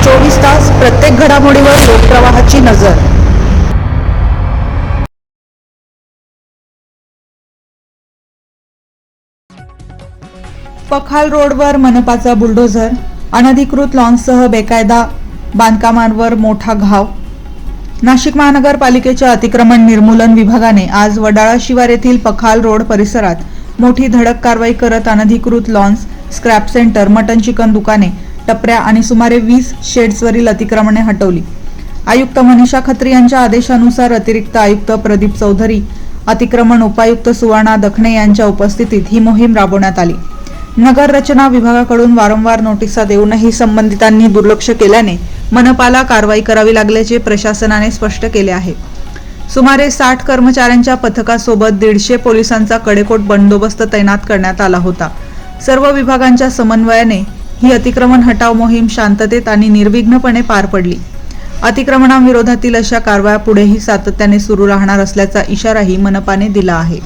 24 तास प्रत्येक घडामोडीवर लोकप्रवाहाची नजर। पखाल रोडवर मनपाचा बुलडोझर, अनधिकृत लॉन्ससह बेकायदा बांधकामांवर मोठा घाव। नाशिक महानगरपालिकेच्या अतिक्रमण निर्मूलन विभागाने आज वडाळा शिवार येथील पखाल रोड परिसरात मोठी धडक कारवाई करत अनधिकृत lawns, scrap centre, mutton chicken दुकाने, टपऱ्या आणि सुमारे 20 शेड्सवरील अतिक्रमणे हटवली। आयुक्त मनीषा खत्री यांच्या आदेशानुसार अतिरिक्त आयुक्त प्रदीप चौधरी, अतिक्रमण उपायुक्त सुवर्णा दखणे यांच्या उपस्थितीत ही मोहीम राबवण्यात आली। नगर रचना विभागाकडून वारंवार नोटिसा देऊनही संबंधितांनी दुर्लक्ष केल्याने मनपाला कारवाई करावी लागल्याचे प्रशासनाने स्पष्ट केले आहे। सुमारे 60 कर्मचाऱ्यांच्या पथकासोबत 150 पोलिसांचा कडेकोट बंदोबस्त तैनात करण्यात आला होता। सर्व विभागांच्या समन्वयाने ही अतिक्रमण हटाव मोहीम शांततेत आणि निर्विघ्नपणे पार पडली। अतिक्रमणांविरोधातील अशा कारवाया पुढेही सातत्याने सुरू राहणार असल्याचा इशाराही मनपाने दिला आहे।